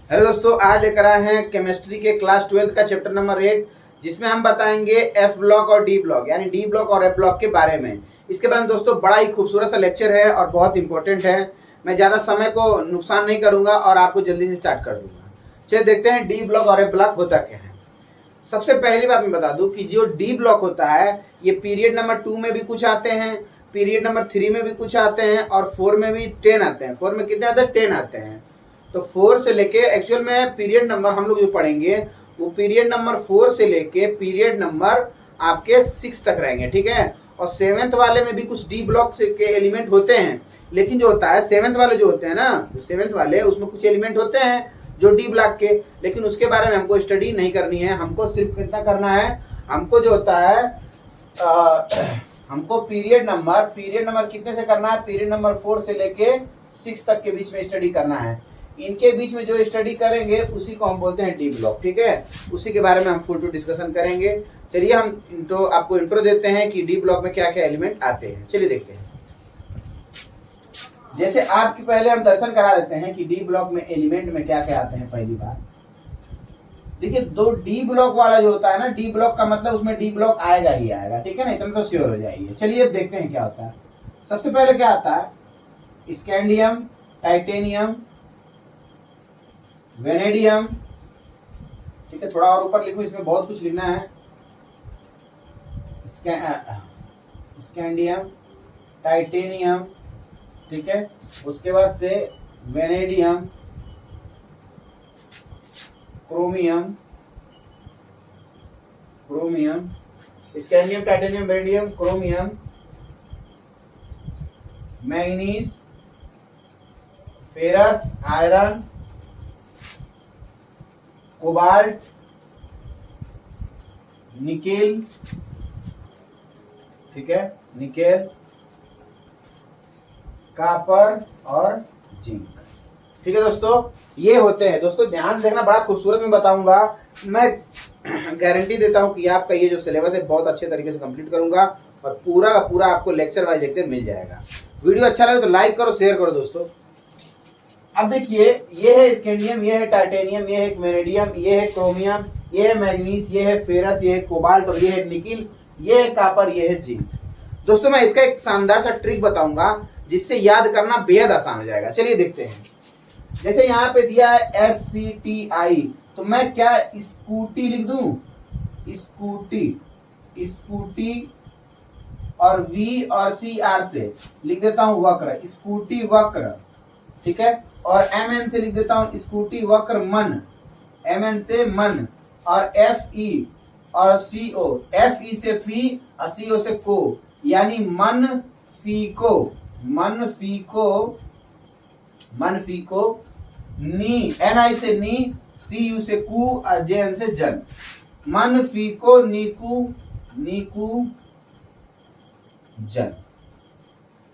Hello दोस्तों, आज लेकर आए हैं केमिस्ट्री के क्लास 12 का चैप्टर नंबर 8, जिसमें हम बताएंगे एफ ब्लॉक और डी ब्लॉक यानी डी ब्लॉक और एफ ब्लॉक के बारे में। इसके बारे में दोस्तों बड़ा ही खूबसूरत सा लेक्चर है और बहुत इंपॉर्टेंट है। मैं ज़्यादा समय को नुकसान नहीं करूंगा और आपको जल्दी से स्टार्ट कर दूंगा। चलिए देखते हैं डी ब्लॉक और एफ ब्लॉक होता क्या है। सबसे पहली बात मैं बता दूं कि जो डी ब्लॉक होता है ये पीरियड नंबर 2 में भी कुछ आते हैं, पीरियड नंबर 3 में भी कुछ आते हैं और 4 में भी 10 आते हैं। 4 में कितने आते हैं? 10 आते हैं। तो 4 से लेके एक्चुअल में पीरियड नंबर हम लोग जो पढ़ेंगे वो पीरियड नंबर 4 से लेके पीरियड नंबर आपके 6 तक रहेंगे, ठीक है। और 7th वाले में भी कुछ डी ब्लॉक के एलिमेंट होते हैं, लेकिन जो होता है 7th वाले जो होते हैं ना, जो 7th वाले उसमें कुछ एलिमेंट होते हैं जो डी ब्लॉक के, लेकिन उसके बारे में हमको स्टडी नहीं करनी है। हमको सिर्फ कितना करना है, हमको जो होता है हमको पीरियड नंबर कितने से करना है? पीरियड नंबर 4 से लेके 6 तक के बीच में स्टडी करना है। इनके बीच में जो स्टडी करेंगे उसी को हम बोलते हैं डी ब्लॉक, ठीक है। उसी के बारे में हम फुल टू डिस्कशन करेंगे। चलिए हम आपको इंट्रो देते हैं कि डी ब्लॉक में क्या क्या एलिमेंट आते हैं। चलिए देखते हैं। जैसे आपकी पहले हम दर्शन करा देते हैं कि डी ब्लॉक में एलिमेंट में क्या क्या आते हैं। पहली बात देखिए, दो डी ब्लॉक वाला जो होता है ना, डी ब्लॉक का मतलब उसमें डी ब्लॉक आएगा ही आएगा, ठीक है ना, इतना तो श्योर हो जाइए। चलिए अब देखते हैं क्या होता है। सबसे पहले क्या आता है? स्कैंडियम, टाइटेनियम, वेनेडियम, ठीक है। थोड़ा और ऊपर लिखो, इसमें बहुत कुछ लिखना है। स्कैंडियम, टाइटेनियम, ठीक है। उसके बाद से vanadium, chromium, scandium, titanium, vanadium, chromium, manganese, ferrous, iron, cobalt, nickel, ठीक है, निकेल, कॉपर और जिंक, ठीक है दोस्तों। ये होते हैं दोस्तों, ध्यान से देखना, बड़ा खूबसूरत मैं बताऊंगा। मैं गारंटी देता हूं कि आपका ये जो सिलेबस है बहुत अच्छे तरीके से कंप्लीट करूंगा और पूरा का पूरा आपको लेक्चर वाइज लेक्चर मिल जाएगा। वीडियो अच्छा लगे तो लाइक करो, शेयर करो दोस्तों। अब देखिए, ये है स्कैंडियम, ये है टाइटेनियम, ये है वेनेडियम, ये है क्रोमियम, ये है मैग्नीज, ये है फेरस, ये है कोबाल्ट और ये है निकिल, ये है कॉपर, ये है जिंक। दोस्तों मैं इसका एक शानदार सा ट्रिक बताऊंगा जिससे याद करना बेहद आसान हो जाएगा। चलिए देखते हैं। जैसे यहाँ पे दिया है SCTI, तो मैं क्या स्कूटी लिख दूं? स्कूटी और V और CR से लिख देता हूं वक्र, स्कूटी वक्र, ठीक है। और MN से लिख देता हूं स्कूटी वक्र मन, MN से मन। और FE और CO, FE से फी और CO से को, यानी मन फीको, नी, NI से नी, CU से कू और JN से जन, मन फीको नीकू जन,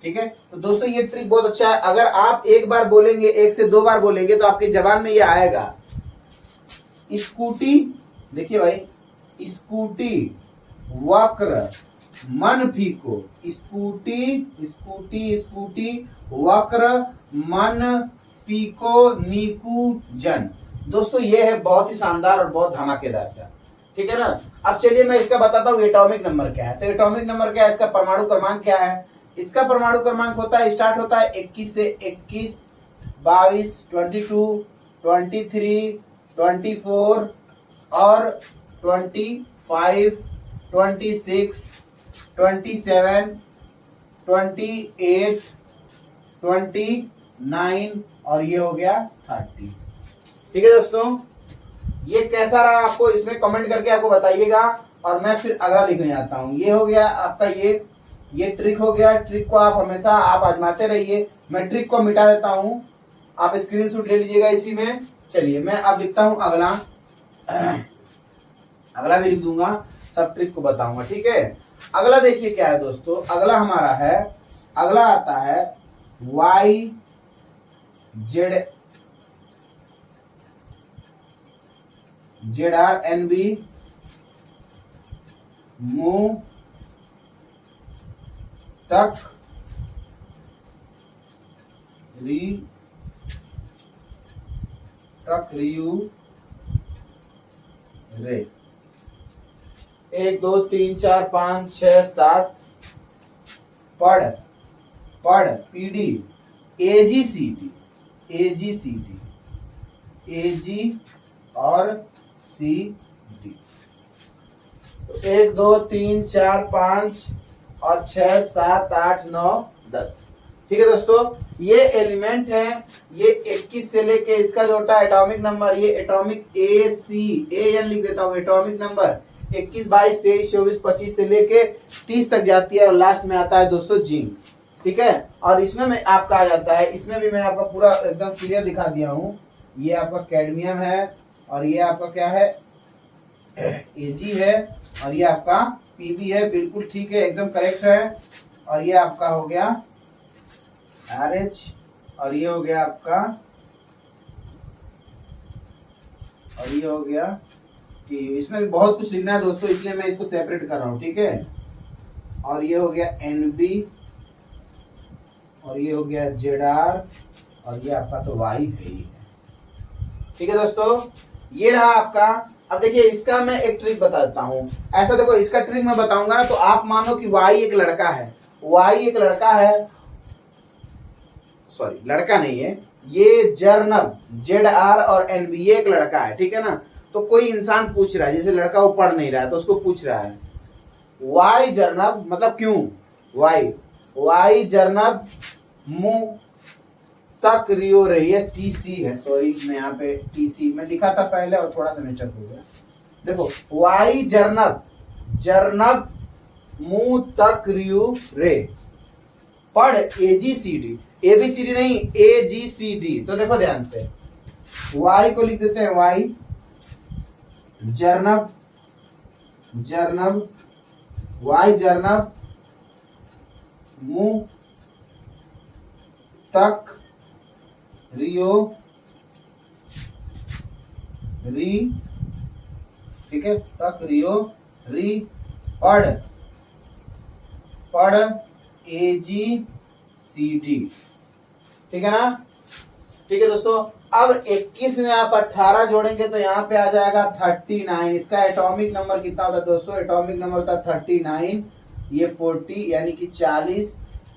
ठीक है। तो दोस्तों ये ट्रिक बहुत अच्छा है। अगर आप एक बार बोलेंगे, 1 से 2 बार बोलेंगे तो आपकी जबान में ये आएगा। स्कूटी, देखिए भाई, स्कूटी वक्र मन फीको, स्कूटी वक्र मन फीको नीकू जन। दोस्तों ये है बहुत ही शानदार और बहुत धमाकेदार सा, ठीक है ना। अब चलिए मैं इसका बताता हूँ एटॉमिक नंबर क्या है। तो एटॉमिक नंबर क्या है, इसका परमाणु क्रमांक क्या है? इसका परमाणु क्रमांक होता है, स्टार्ट होता है 21 से 21, 22, 22, 23, 24 और 25, 26, 27, 28, 29 और ये हो गया 30, ठीक है दोस्तों। ये कैसा रहा आपको इसमें कमेंट करके आपको बताइएगा और मैं फिर अगला लिखने जाता हूँ। ये हो गया आपका, ये ट्रिक हो गया। ट्रिक को आप हमेशा आप आजमाते रहिए। मैं ट्रिक को मिटा देता हूँ, आप स्क्रीनशॉट ले लीजिएगा इसी में। चलिए मैं अब लिखता हूँ अगला, अगला भी लिख दूंगा, सब ट्रिक को बताऊंगा, ठीक है। अगला देखिए क्या है दोस्तों, अगला हमारा है, अगला आता है ZRNB मुंह तक तक रियू रे। 1 2 3 4 5 6 7 पढ़ पढ़ पीडी एजीसीडी एजीसीडी एजी और सी डी। 1 2 3 4 5 और 6 7 8 9 10। ठीक है दोस्तों, ये एलिमेंट है। ये 21 से लेके इसका जो होता है एटॉमिक नंबर, ये atomic A C A N लिख देता हूँ। एटॉमिक नंबर 21 22 23 24 25 से लेके 30 तक जाती है और लास्ट में आता है दोस्तों जिंक। ठीक है, और इसमें में आपका आ जाता है, इसमें भी मैं आपका पूरा एकदम क्लियर दिखा दिया हूँ। ये आपका कैडमियम है और ये आपका क्या है एजी है और ये आपका पीबी है। बिल्कुल ठीक है, एकदम करेक्ट है। और ये आपका हो गया RH और ये हो गया आपका और ये हो गया टी। इसमें भी बहुत कुछ लिखना है दोस्तों, इसलिए मैं इसको सेपरेट कर रहा हूँ। ठीक है, और ये हो गया NB और ये हो गया ZR और ये आपका तो Y है ही। ठीक है दोस्तों, ये रहा आपका। अब देखिए इसका मैं एक ट्रिक बता देता हूँ। ऐसा देखो, इसका ट्रिक मैं बताऊंगा ना तो आप मानो कि Y एक लड़का है, Y एक लड़का है, सॉरी लड़का नहीं है, ये जर्नब ZR और NB ये एक लड़का है। ठीक है ना, तो कोई इंसान पूछ रहा है, जैसे लड़का वो पढ़ नहीं रहा है तो उसको पूछ रहा है Y जर्नब मतलब क्यों Y जर्नब मुंह तक रियो रही है। TC है, सॉरी मैं यहाँ पे TC मैं लिखा था पहले और थोड़ा सा मिस्टेक हो गया। देखो Y जर्नब मुंह तक रियो रे। पढ़ AGCD ABCD नहीं AGCD। तो देखो ध्यान से, Y को लिख देते हैं Y जर्नब Y जर्नब मुंह तक रियो री। ठीक है, तक रियो री। पढ़ AGCD। ठीक है ना। ठीक है दोस्तों, अब 21 में आप 18 जोड़ेंगे तो यहाँ पे आ जाएगा 39। इसका एटॉमिक नंबर कितना होता है दोस्तों? एटॉमिक नंबर होता है 39। ये 40 यानी कि 40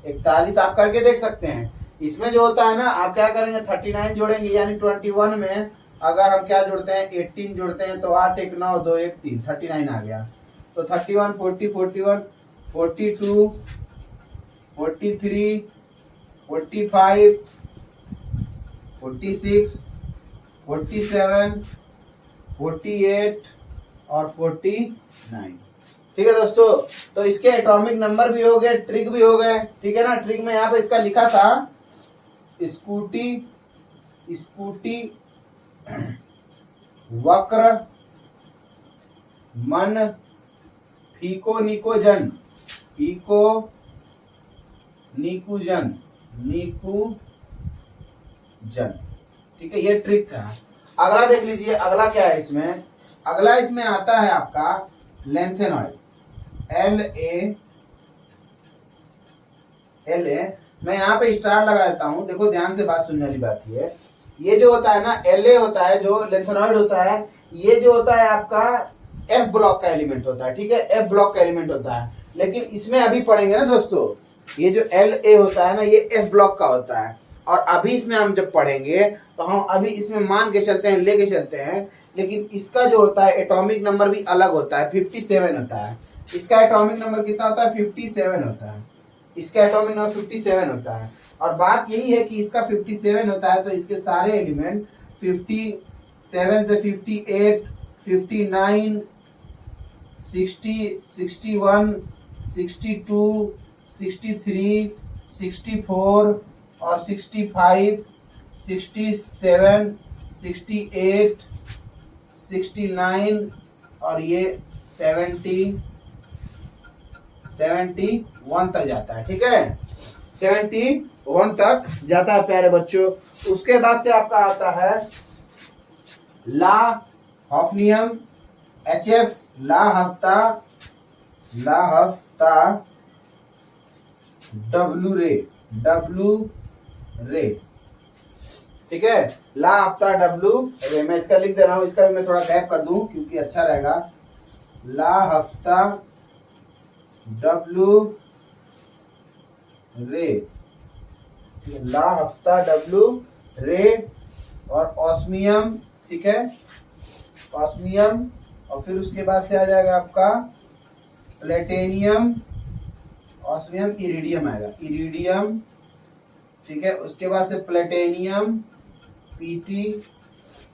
41 आप करके देख सकते हैं। इसमें जो होता है ना, आप क्या करेंगे 39 जोड़ेंगे यानी 21 में अगर हम क्या जोड़ते हैं 18 जोड़ते हैं तो 8 1 9 2 1 3 39 आ गया। तो 31 40 41 42 43 45 46 47 48 और 49। ठीक है दोस्तों, तो इसके एटॉमिक नंबर भी हो गए, ट्रिक भी हो गए। ठीक है ना, ट्रिक में यहाँ पे इसका लिखा था स्कूटी वक्र मन फीको निकोजन ठीक है, ये ट्रिक था। अगला देख लीजिए, अगला क्या है इसमें? अगला इसमें आता है आपका लेंथेनॉइड LA। मैं यहाँ पे स्टार लगा देता हूँ। देखो ध्यान से बात सुनने वाली बात है। ये जो होता है ना LA होता है, जो लेंथेनॉइड होता है, ये जो होता है आपका F ब्लॉक का एलिमेंट होता है। ठीक है, F ब्लॉक का एलिमेंट होता है। लेकिन इसमें अभी पढ़ेंगे ना दोस्तों, ये जो LA होता है ना ये F ब्लॉक का होता है। और अभी इसमें हम जब पढ़ेंगे तो हम अभी इसमें मान के चलते हैं, लेके चलते हैं, लेकिन इसका जो होता है एटॉमिक नंबर भी अलग होता है, 57 होता है। इसका एटॉमिक नंबर कितना होता है? 57 होता है। इसका एटॉमिक नंबर 57 होता है। और बात यही है कि इसका 57 होता है तो इसके सारे एलिमेंट 57 से 58 59 60 61 62 63 64 और 65 67 68 69 और ये 71 तक जाता है। ठीक है, 71 तक जाता है प्यारे बच्चों। उसके बाद से आपका आता है ला हॉफनियम HF ला हफ्ता W रे ठीक है, ला हफ्ता डब्लू रे। मैं इसका लिख दे रहा हूँ, इसका भी मैं थोड़ा गैप कर दूं क्योंकि अच्छा रहेगा। ला हफ्ता डब्लू रे, ला हफ्ता डब्लू रे और ऑस्मियम, ठीक है, ऑस्मियम। और फिर उसके बाद से आ जाएगा आपका प्लेटेनियम, ऑस्मियम इरिडियम आएगा, इरिडियम, ठीक है। उसके बाद से प्लेटेनियम पीटी,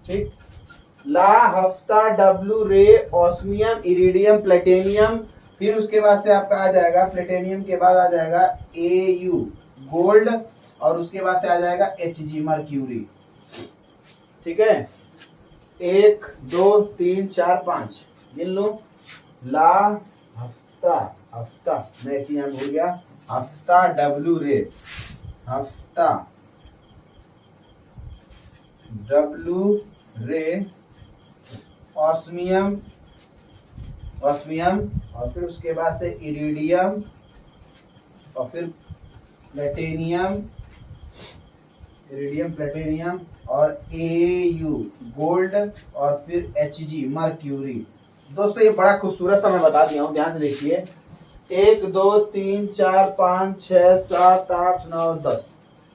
ठीक। ला हफ्ता डब्लू रे ऑस्मियम इरिडियम प्लेटेनियम, फिर उसके बाद से आपका आ जाएगा प्लेटेनियम के बाद आ जाएगा AU गोल्ड, और उसके बाद से आ जाएगा HG मर्क्यूरी, ठीक है। 1 2 3 4 5 गिन लो। ला हफ्ता, हफ्ता मैं एक चीज यहाँ भूल गया, हफ्ता डब्लू रे, हफ्ता डब्लू रे ऑस्मियम, ऑस्मियम, और फिर उसके बाद से इरिडियम, और फिर प्लेटेनियम, इरिडियम प्लेटेनियम, और AU गोल्ड, और फिर HG मर्क्यूरी। दोस्तों ये बड़ा खूबसूरत सा मैं बता दिया हूँ, ध्यान से देखिए। 1 2 3 4 5 6 7 8 9 10,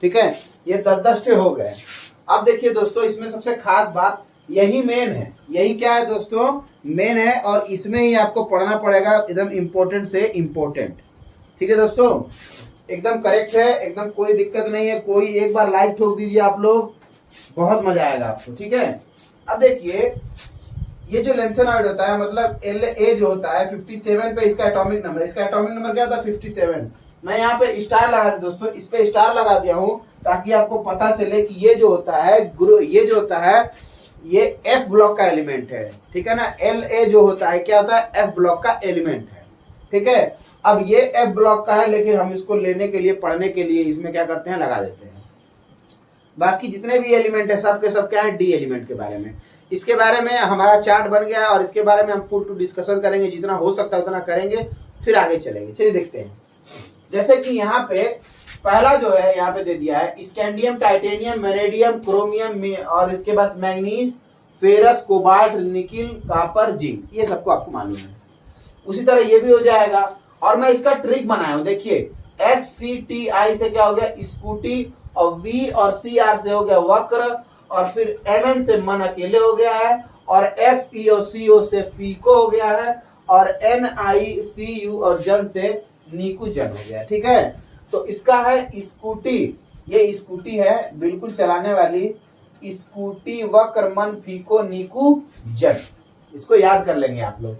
ठीक है, ये 10 हो गए। अब देखिए दोस्तों, इसमें सबसे खास बात यही मेन है, यही क्या है दोस्तों, मेन है, और इसमें ही आपको पढ़ना पड़ेगा, एकदम इम्पोर्टेंट से इम्पोर्टेंट, ठीक है दोस्तों, एकदम करेक्ट है, एकदम कोई दिक्कत नहीं है। कोई एक बार लाइक ठोक दीजिए आप लोग, बहुत मजा आएगा आपको, ठीक है। अब देखिए, ये जो लेंथेनॉइड होता है, मतलब La जो होता है 57 पे इसका एटॉमिक नंबर, इसका एटॉमिक नंबर क्या था 57। मैं यहाँ पे स्टार लगा दिया दोस्तों, इस पे स्टार लगा दिया हूँ ताकि आपको पता चले कि ये जो होता है ये जो होता है ये F ब्लॉक का एलिमेंट है, ठीक है ना। La जो होता है क्या होता है, F ब्लॉक का एलिमेंट है, ठीक है। अब ये F ब्लॉक का है, लेकिन हम इसको लेने के लिए, पढ़ने के लिए इसमें क्या करते हैं, लगा देते हैं। बाकी जितने भी एलिमेंट है सब के सब क्या है, डी एलिमेंट के बारे में। इसके बारे में हमारा चार्ट बन गया है, और इसके बारे में हम फुल टू डिस्कशन करेंगे, जितना हो सकता है उतना करेंगे, फिर आगे चलेंगे। चलिए देखते हैं। जैसे कि यहाँ पे पहला जो है यहाँ पे दे दिया है स्कैंडियम, टाइटेनियम, वेनेडियम, क्रोमियम, और इसके बाद manganese, ferrous, cobalt, nickel, copper, zinc, ये सबको आपको मालूम है। उसी तरह ये भी हो जाएगा। और मैं इसका ट्रिक बनाया हूँ, देखिए SCTI से क्या हो गया, स्कूटी, और V और CR से हो गया वक्र, और फिर MN से मन अकेले हो गया है, और FE और CO से फीको हो गया है, और NICU और जन से नीकू जन हो गया, ठीक है। तो इसका है स्कूटी, ये स्कूटी है बिल्कुल चलाने वाली, स्कूटी, वक्र, मन, फीको, नीकू, जन, इसको याद कर लेंगे आप लोग।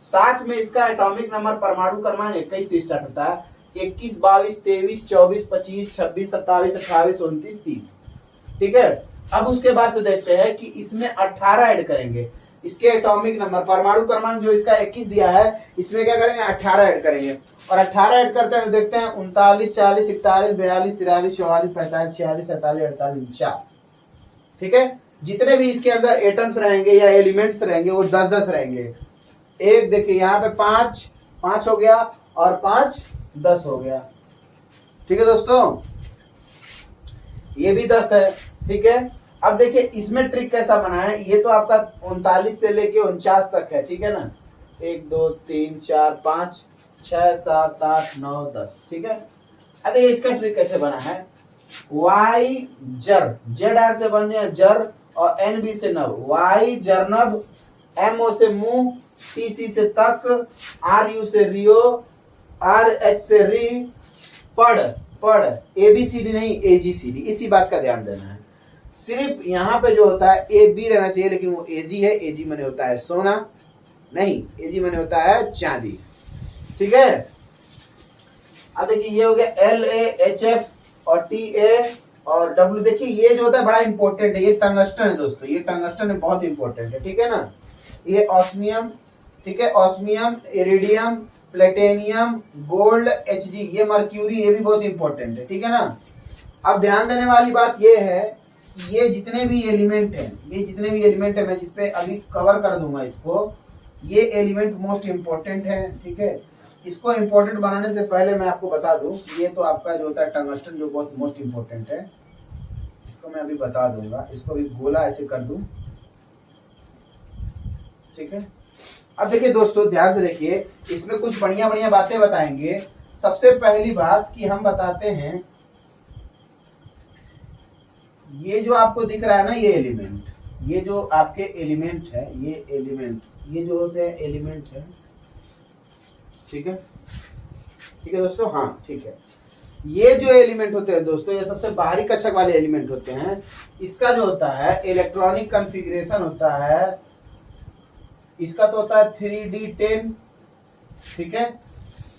साथ में इसका एटॉमिक नंबर, परमाणु क्रमांक 21 से स्टार्ट होता है, 21 22 23 24 25 26 27 28 29 30, ठीक है। अब उसके बाद से देखते हैं कि इसमें 18 ऐड करेंगे, इसके एटॉमिक नंबर, परमाणु क्रमांक जो इसका 21 दिया है, इसमें क्या करेंगे, 18 ऐड करेंगे, और 18 ऐड करते हैं, देखते हैं 39 40 41 42 43 44 45 46 47 48 49, ठीक है। जितने भी इसके अंदर एटम्स रहेंगे या एलिमेंट्स रहेंगे वो 10-10 रहेंगे। एक देखिए यहाँ पे 5 हो गया, और 5 10 हो गया, ठीक है दोस्तों, ये भी 10 है, ठीक है। अब देखिए इसमें ट्रिक कैसा बना है, ये तो आपका 39 से लेके 49 तक है, ठीक है ना। 1 2 3 4 5 6 7 8 9 10, ठीक है। अब देखिए इसका ट्रिक कैसे बना है, Y जर, ZR से बन गया जर, और NB से नब, Y जरनब, MO से मुंह, TC से तक, RU से रियो, RH से री, पढ़, ABCD नहीं AGCD, इसी बात का ध्यान देना है। सिर्फ यहाँ पे जो होता है AB रहना चाहिए, लेकिन वो AG है, AG माने होता है सोना, नहीं AG माने होता है चांदी, ठीक है। अब देखिए ये हो गया LAHF और TA और W। देखिए ये जो होता है बड़ा इंपॉर्टेंट है, ये टंगस्टन है दोस्तों, ये टंगस्टन है, बहुत इंपॉर्टेंट है, ठीक है ना। ये ऑस्मियम, ठीक है, osmium, iridium, platinum, gold, HG, ये मर्क्यूरी, ये भी बहुत इंपॉर्टेंट है, ठीक है ना। अब ध्यान देने वाली बात ये है कि ये जितने भी एलिमेंट हैं, ये जितने भी एलिमेंट है, मैं जिसपे अभी कवर कर दूंगा इसको, ये एलिमेंट मोस्ट इंपॉर्टेंट है, ठीक है। इसको इंपॉर्टेंट बनाने से पहले मैं आपको बता दूं, ये तो आपका जो होता है टंगस्टन, जो बहुत मोस्ट इंपॉर्टेंट है, इसको मैं अभी बता दूंगा, इसको भी गोला ऐसे कर दूं, ठीक है। अब देखिए दोस्तों, ध्यान से देखिए, इसमें कुछ बढ़िया बढ़िया बातें बताएंगे। सबसे पहली बात कि हम बताते हैं, ये जो आपको दिख रहा है ना, ये एलिमेंट, ये जो आपके एलिमेंट है, ये एलिमेंट, ये जो होते हैं एलिमेंट है, ठीक है, ठीक है दोस्तों, हाँ ठीक है। ये जो एलिमेंट होते हैं दोस्तों, ये सबसे बाहरी कक्षक वाले एलिमेंट होते हैं। इसका जो होता है इलेक्ट्रॉनिक कॉन्फ़िगरेशन होता है, इसका तो होता है 3D10, ठीक है,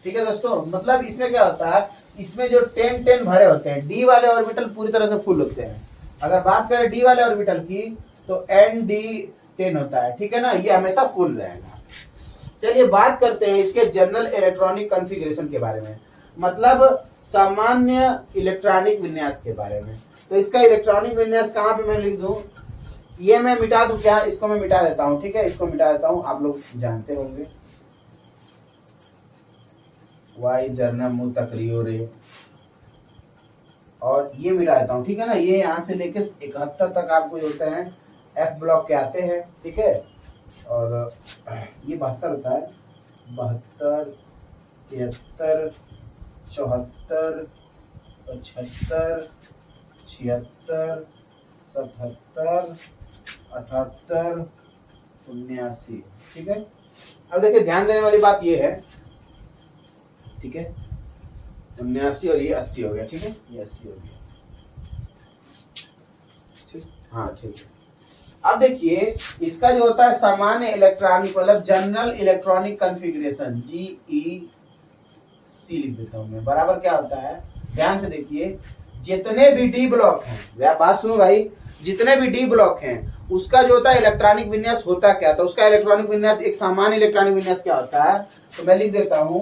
ठीक है दोस्तों। मतलब इसमें क्या होता है, इसमें जो 10 भरे होते हैं, डी वाले ऑर्बिटल पूरी तरह से फुल होते हैं। अगर बात करें डी वाले ऑर्बिटल की तो ND10 होता है, ठीक है ना, ये हमेशा फुल रहेगा। चलिए बात करते हैं इसके जनरल इलेक्ट्रॉनिक कॉन्फ़िगरेशन के बारे में, मतलब सामान्य इलेक्ट्रॉनिक विन्यास के बारे में। तो इसका इलेक्ट्रॉनिक विन्यास कहाँ पे मैं लिख दूं, ये मैं मिटा दूं क्या, इसको मैं मिटा देता हूं, ठीक है, इसको मिटा देता हूं, आप लोग जानते होंगे, वाई जर्नम मुंह तकरियो रे, और ये मिटा देता हूँ, ठीक है ना। ये यहाँ से लेके 71 तक आपको जो होते हैं F ब्लॉक के आते हैं, ठीक है, और ये 72 होता है, 72, 73, 74, 75, 76, 77, 78, 79, ठीक है। अब देखिए ध्यान देने वाली बात ये है, ठीक है, 79 और ये 80 हो गया, ठीक है, ये 80 हो गया, ठीक, हाँ ठीक है। अब देखिए इसका जो होता है सामान्य इलेक्ट्रॉनिक, मतलब जनरल इलेक्ट्रॉनिक कॉन्फ़िगरेशन, GEC लिख देता हूं मैं, बराबर क्या होता है, ध्यान से देखिए, जितने भी डी ब्लॉक हैं, बात सुनो भाई, जितने भी डी ब्लॉक हैं उसका जो होता है इलेक्ट्रॉनिक विन्यास होता क्या, तो उसका इलेक्ट्रॉनिक विन्यास, एक सामान्य इलेक्ट्रॉनिक विन्यास क्या होता है, तो मैं लिख देता हूं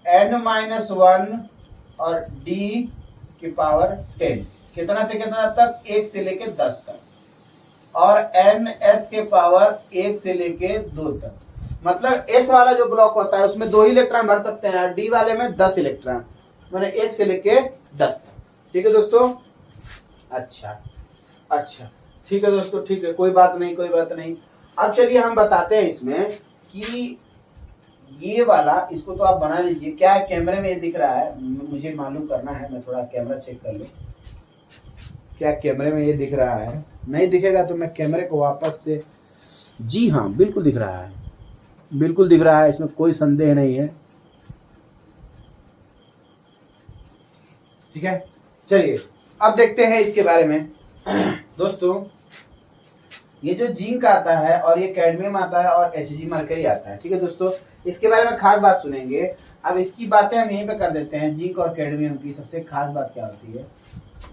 n-1 और d की पावर 10, कितना से कितना तक, 1 से लेके 10 तक, और ns के पावर 1 से लेके 2 तक। मतलब s वाला जो ब्लॉक होता है उसमें 2 ही इलेक्ट्रॉन भर सकते हैं, d वाले में 10 इलेक्ट्रॉन, मैंने 1 से लेके 10 तक, ठीक है दोस्तों। अच्छा अच्छा, ठीक है दोस्तों, ठीक है, कोई बात नहीं, कोई बात नहीं। अब चलिए हम बताते हैं इसमें कि ये वाला, इसको तो आप बना लीजिए, क्या कैमरे में ये दिख रहा है, मुझे मालूम करना है, मैं थोड़ा कैमरा चेक कर लूं, क्या कैमरे में ये दिख रहा है, नहीं दिखेगा तो मैं कैमरे को वापस से, जी हाँ बिल्कुल दिख रहा है, बिल्कुल दिख रहा है, इसमें कोई संदेह नहीं है, ठीक है। चलिए अब देखते हैं इसके बारे में दोस्तों, ये जो जिंक आता है और ये कैडमियम आता है और Hg मरकरी आता है, ठीक है दोस्तों, इसके बारे में खास बात सुनेंगे। अब इसकी बातें हम यहीं पे कर देते हैं, जिंक और कैडमियम की सबसे खास बात क्या होती है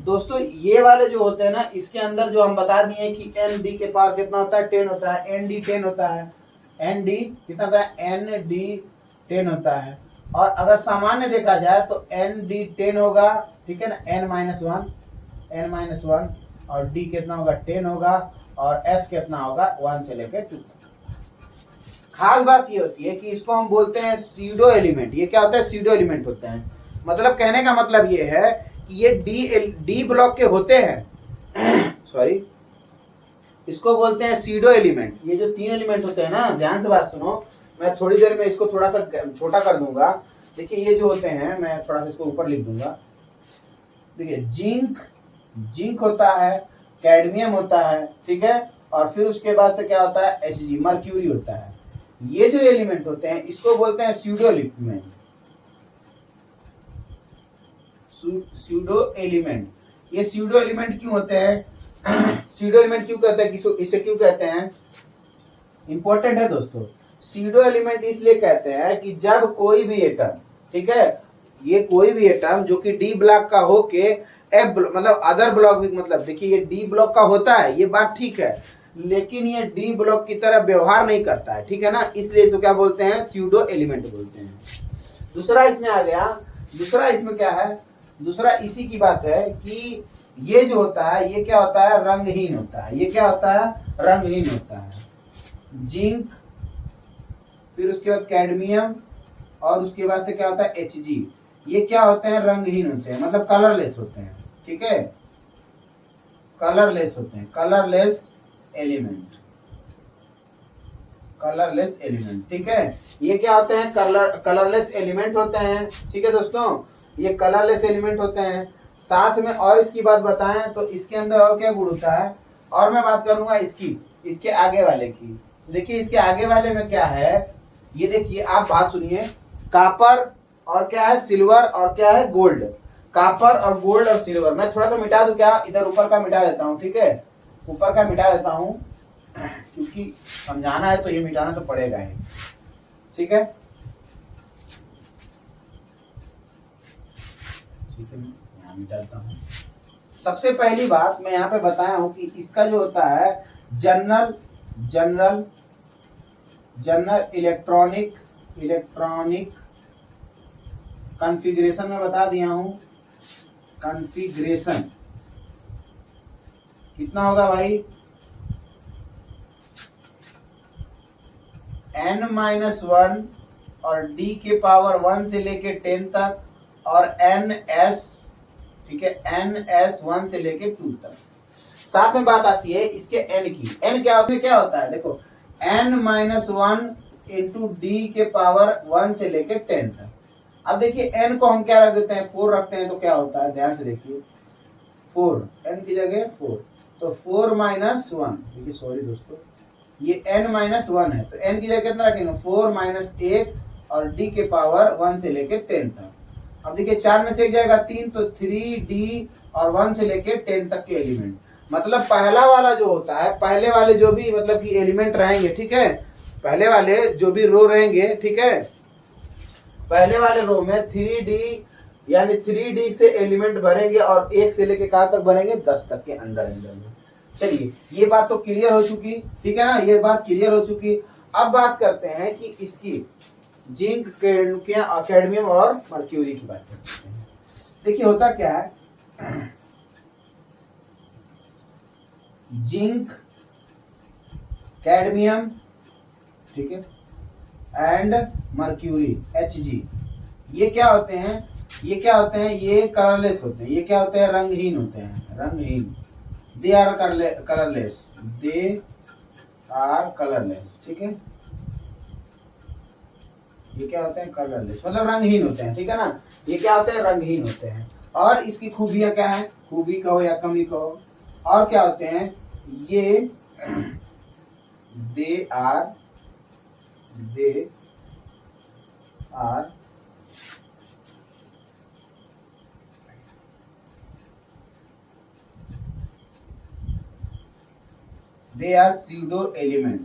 दोस्तों, ये वाले जो होते हैं ना, इसके अंदर जो हम बता दिए कि Nd के पावर कितना होता है, 10 होता है, Nd10 होता है, Nd कितना होता है, Nd10 होता है, और अगर सामान्य देखा जाए तो Nd10 होगा, ठीक है ना, n-1 और D कितना होगा, 10 होगा, और S कितना होगा, 1 से लेकर 2 तक। खास बात ये होती है कि इसको हम बोलते हैं सीडो एलिमेंट। ये क्या होता है, सीडो एलिमेंट होते हैं, मतलब कहने का मतलब ये है कि ये डी ब्लॉक के होते हैं सॉरी, इसको बोलते हैं सीडो एलिमेंट। ये जो 3 एलिमेंट होते हैं ना, ध्यान से बात सुनो, मैं थोड़ी देर में इसको थोड़ा सा छोटा कर दूंगा। देखिए ये जो होते हैं, मैं थोड़ा सा इसको ऊपर लिख दूंगा, देखिए जिंक होता है, कैडमियम होता है, ठीक है, और फिर उसके बाद से क्या होता है, Hg मर्क्यूरी होता है। ये जो एलिमेंट होते हैं इसको बोलते हैं स्यूडो एलिमेंट, स्यूडो एलिमेंट। ये स्यूडो एलिमेंट क्यों होते हैं स्यूडो एलिमेंट क्यों कहते हैं, इसे क्यों कहते हैं, इंपॉर्टेंट है दोस्तों। स्यूडो एलिमेंट इसलिए कहते हैं कि जब कोई भी एटम, ठीक है, ये कोई भी एटम जो कि डी ब्लॉक का हो के एफ मतलब अदर ब्लॉक भी, मतलब देखिए ये डी ब्लॉक का होता है, ये बात ठीक है, लेकिन ये डी ब्लॉक की तरह व्यवहार नहीं करता है, ठीक है ना, इसलिए इसको क्या बोलते हैं, स्यूडो एलिमेंट बोलते हैं। दूसरा इसमें आ गया, दूसरा इसमें क्या है, दूसरा इसी की बात है कि ये जो होता है ये क्या होता है, रंगहीन होता है। ये क्या होता है, रंगहीन होता है। जिंक, फिर उसके बाद कैडमियम, और उसके बाद से क्या होता है Hg, ये क्या होते हैं, रंगहीन होते हैं, मतलब कलरलेस होते हैं, ठीक है। कलरलेस होते हैं, कलरलेस एलिमेंट, कलरलेस एलिमेंट। ठीक है, ये क्या होते हैं? कलरलेस एलिमेंट होते हैं। ठीक है दोस्तों, ये कलरलेस एलिमेंट होते हैं। साथ में और इसकी बात बताएं तो इसके अंदर और क्या गुण होता है, और मैं बात करूंगा इसके आगे वाले की। देखिए इसके आगे वाले में क्या है, ये देखिए आप बात सुनिए, कापर और क्या है, सिल्वर और क्या है, गोल्ड। कापर और गोल्ड और सिल्वर, मैं थोड़ा सा मिटा दूं क्या, इधर ऊपर का मिटा देता हूँ। ठीक है, ऊपर का मिटा देता हूँ क्योंकि समझाना है तो ये मिटाना तो पड़ेगा ही। ठीक है, ठीक है, यहाँ मिटाता हूँ। सबसे पहली बात मैं यहाँ पे बताया हूँ कि इसका जो होता है general general general electronic configuration में बता दिया हूँ। कॉन्फ़िगरेशन कितना होगा भाई, n-1 और d के पावर 1 से लेके 10 तक, और ns, ठीक है, ns 1 से लेके 2 तक। साथ में बात आती है इसके n की। n क्या होता है, देखो n-1 इंटू डी के पावर 1 से लेके 10 तक। अब देखिए n को हम क्या रख देते हैं, 4 रखते हैं, तो क्या होता है, ध्यान से देखिए, 4, n की जगह 4, तो 4 माइनस 1, देखिए सॉरी दोस्तों, ये n-1 है, तो n की जगह कितना रखेंगे, 4 माइनस 1 और d के पावर 1 से लेके 10 तक। अब देखिए 4 में से एक जाएगा 3, तो 3d और 1 से लेके 10 तक के एलिमेंट। मतलब पहला वाला जो होता है, पहले वाले जो भी मतलब कि एलिमेंट रहेंगे, ठीक है, पहले वाले जो भी रो रहेंगे, ठीक है, पहले वाले रो में 3d यानी 3d से एलिमेंट भरेंगे और 1 से लेके कहाँ तक भरेंगे, 10 तक के अंदर अंदर में। चलिए ये बात तो क्लियर हो चुकी, ठीक है ना, ये बात क्लियर हो चुकी। अब बात करते हैं कि इसकी जिंक, कैडमियम और मर्क्यूरी की बात करते हैं। देखिए होता क्या है, जिंक, कैडमियम, ठीक है, एंड मर्क्यूरी Hg, ये क्या होते हैं, ये क्या होते हैं, ये कलरलेस होते हैं। ये क्या होते हैं, रंगहीन होते हैं, रंगहीन। They are colourless, they are colourless, ठीक है, ये क्या होते हैं, कलरलेस, मतलब रंगहीन होते हैं, ठीक है ना, ये क्या होते हैं, रंगहीन होते हैं। और इसकी खूबियां क्या है, खूबी कहो या कमी कहो, और क्या होते हैं, ये दे आर स्यूडो एलिमेंट।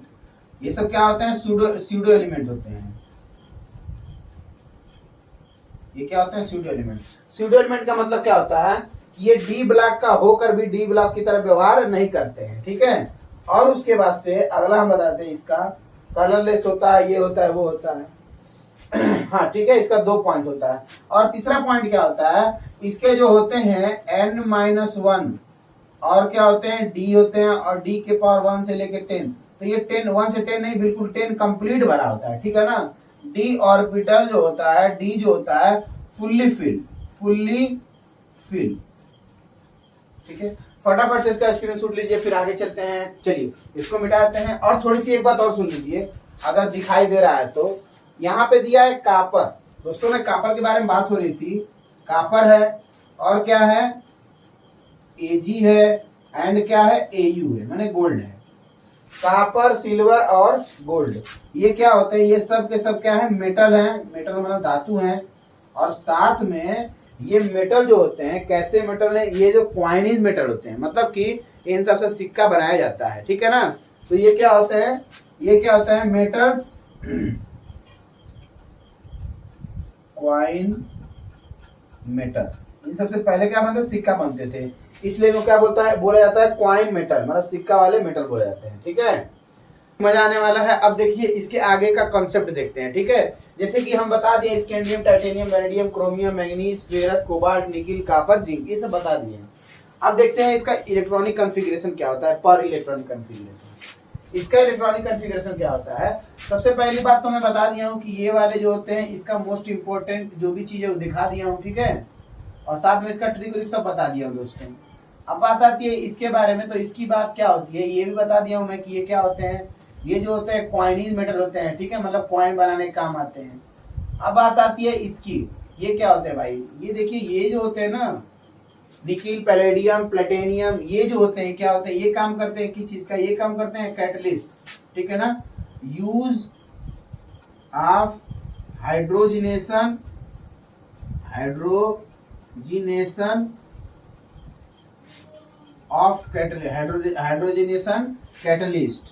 ये सब क्या होते हैं, स्यूडो एलिमेंट होते हैं। ये क्या होते हैं, स्यूडो एलिमेंट। स्यूडो एलिमेंट का मतलब क्या होता है, ये डी ब्लॉक का होकर भी डी ब्लॉक की तरह व्यवहार नहीं करते हैं, ठीक है। और उसके बाद से अगला हम बताते हैं, इसका कलरलेस होता है, ये होता है, वो होता है। हाँ ठीक है, इसका 2 पॉइंट होता है। और तीसरा पॉइंट क्या होता है, इसके जो होते हैं n-1 और क्या होते हैं, d होते हैं, और d के पावर 1 से लेके 10, तो ये 10, 1 से 10 नहीं, बिल्कुल 10 कंप्लीट भरा होता है, ठीक है ना। d ऑर्बिटल जो होता है, d जो होता है फुल्ली फिल, ठीक है। फटाफट से इसका स्क्रीनशॉट लीजिए, फिर आगे चलते हैं। चलिए इसको मिटा देते हैं। और थोड़ी सी एक बात और सुन लीजिए, अगर दिखाई दे रहा है तो यहाँ पे दिया है कापर। दोस्तों में कापर के बारे में बात हो रही थी, कापर है और क्या है, Ag है, एंड क्या है, Au है, माने गोल्ड है। कापर, सिल्वर और गोल्ड, ये क्या होते हैं, ये सब के सब क्या है, मेटल है, मेटल मतलब धातु है। और साथ में ये मेटल जो होते हैं, कैसे मेटल है, ये जो क्वाइनीज मेटल होते हैं, मतलब कि इन सब से सिक्का बनाया जाता है, ठीक है ना। तो ये क्या होते हैं, ये क्या होता है, मेटल्स, क्वाइन मेटल। इन सबसे पहले क्या बनते, सिक्का बनते थे, इसलिए वो क्या बोला जाता है क्वाइन मेटल, मतलब सिक्का वाले मेटल बोले जाते हैं, ठीक है। मजा आने वाला है। अब देखिए इसके आगे का कॉन्सेप्ट देखते हैं, ठीक है। जैसे कि हम बता दिए scandium, titanium, vanadium, chromium, manganese, ferrous, cobalt, nickel, copper, zinc, ये सब बता दिए। अब देखते हैं इसका इलेक्ट्रॉनिक कॉन्फ़िगरेशन क्या होता है, पर इलेक्ट्रॉनिक कॉन्फ़िगरेशन। इसका इलेक्ट्रॉनिक कॉन्फ़िगरेशन क्या होता है, सबसे पहली बात तो मैं बता दिया हूँ कि ये वाले जो होते हैं, इसका मोस्ट इंपॉर्टेंट जो भी चीज़ है वो दिखा दिया हूँ, ठीक है। और साथ में इसका ट्रिक सब बता दिया हूँ दोस्तों। अब बात आती है इसके बारे में, तो इसकी बात क्या होती है ये भी बता दिया हूं मैं कि ये क्या होते हैं, ये जो होते हैं कॉइनीज मेटल होते हैं, ठीक है, मतलब कॉइन बनाने के काम आते हैं। अब बात आती है इसकी, ये क्या होते हैं भाई, ये देखिए ये जो होते हैं ना निकिल, पैलेडियम, प्लेटिनियम, ये जो होते हैं क्या होते हैं, ये काम करते हैं किस चीज का, ये काम करते हैं कैटलिस्ट, ठीक है ना, use of hydrogenation of hydrogenation catalyst.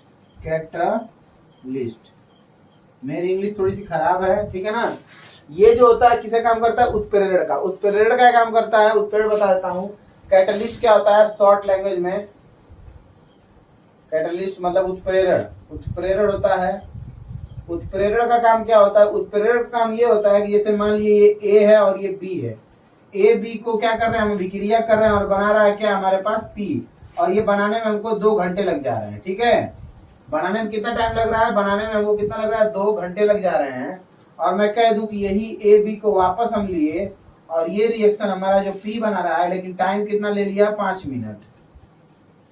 मेरी इंग्लिश थोड़ी सी खराब है, ठीक है ना। ये जो होता है किसे काम करता है, उत्प्रेरक का। उत्प्रेरक का काम करता है, उत्प्रेरक बता देता हूँ। कैटलिस्ट क्या होता है शॉर्ट लैंग्वेज में, कैटलिस्ट मतलब उत्प्रेरक होता है। उत्प्रेरक का काम क्या होता है, उत्प्रेरक का काम ये होता है कि जैसे मान लीजिए ये ए है और ये बी है, ए बी को क्या कर रहे हैं हम विक्रिया कर रहे हैं और बना रहा है क्या हमारे पास पी, और ये बनाने में हमको 2 घंटे लग जा रहे हैं, ठीक है। बनाने में कितना टाइम लग रहा है, बनाने में हमको कितना लग रहा है, 2 घंटे लग जा रहे हैं। और मैं कह दूं कि यही ए बी को वापस हम लिए और ये रिएक्शन हमारा जो पी बना रहा है, लेकिन टाइम कितना ले लिया, 5 मिनट,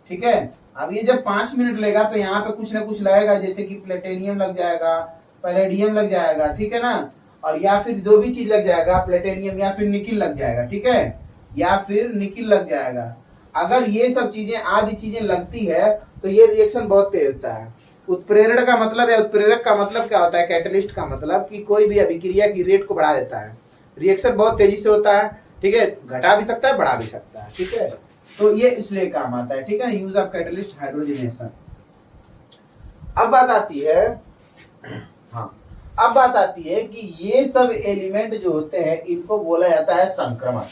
ठीक है। अब ये जब 5 मिनट लेगा तो यहाँ पे कुछ ना कुछ लगेगा, जैसे कि प्लेटिनियम लग जाएगा, पैलेडियम लग जाएगा, ठीक है ना, और या फिर जो भी चीज लग जाएगा, प्लेटिनियम या फिर निकिल लग जाएगा, ठीक है, या फिर निकिल लग जाएगा। अगर ये सब चीजें आदि चीजें लगती है तो ये रिएक्शन बहुत तेज होता है। उत्प्रेरक का मतलब है, उत्प्रेरक का मतलब क्या होता है, कैटलिस्ट का मतलब कि कोई भी अभिक्रिया की रेट को बढ़ा देता है। रिएक्शन बहुत तेजी से होता है, ठीक है, घटा भी सकता है बढ़ा भी सकता है, ठीक है, तो ये इसलिए काम आता है, ठीक है, यूज ऑफ कैटलिस्ट हाइड्रोजनेशन। अब बात आती है, हाँ, अब बात आती है कि ये सब एलिमेंट जो होते हैं इनको बोला जाता है संक्रमण,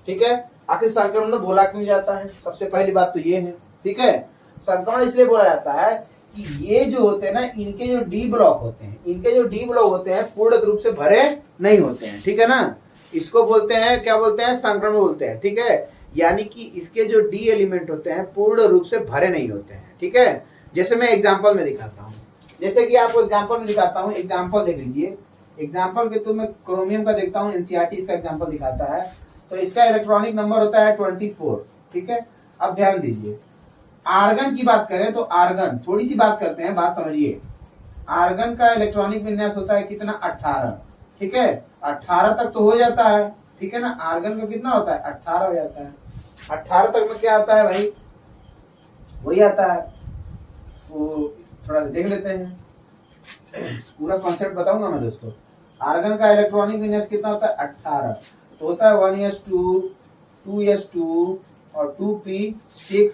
ठीक है। आखिर संक्रमण में बोला क्यों जाता है, सबसे पहली बात तो ये है, ठीक है। संक्रमण इसलिए बोला जाता है कि ये जो होते हैं ना, इनके जो डी ब्लॉक होते हैं पूर्ण रूप से भरे नहीं होते हैं, ठीक है ना। इसको बोलते हैं, क्या बोलते हैं, संक्रमण बोलते हैं, ठीक है। यानी कि इसके जो डी एलिमेंट होते हैं पूर्ण रूप से भरे नहीं होते हैं, ठीक है। जैसे मैं एग्जांपल में दिखाता हूँ, जैसे कि आपको एग्जांपल में दिखाता हूँ, एग्जांपल देख लीजिए। एग्जांपल के तो मैं क्रोमियम का देखता हूँ, एनसीईआरटी इसका एग्जांपल दिखाता है, तो इसका इलेक्ट्रॉनिक नंबर होता है 24, ठीक है। अब ध्यान दीजिए, आर्गन की बात करें तो आर्गन, थोड़ी सी बात करते हैं, बात समझिए। आर्गन का इलेक्ट्रॉनिक विन्यास होता है कितना, 18, ठीक है, 18 तक तो हो जाता है, ठीक है ना। आर्गन का कितना होता है, 18 हो जाता है। 18 तक में क्या आता है भाई, वही आता है, वो थोड़ा देख लेते हैं, पूरा कॉन्सेप्ट बताऊंगा मैं दोस्तों। आर्गन का इलेक्ट्रॉनिक विन्यास कितना होता है, 18, तो होता है 1s2, 2s2 और 2p6,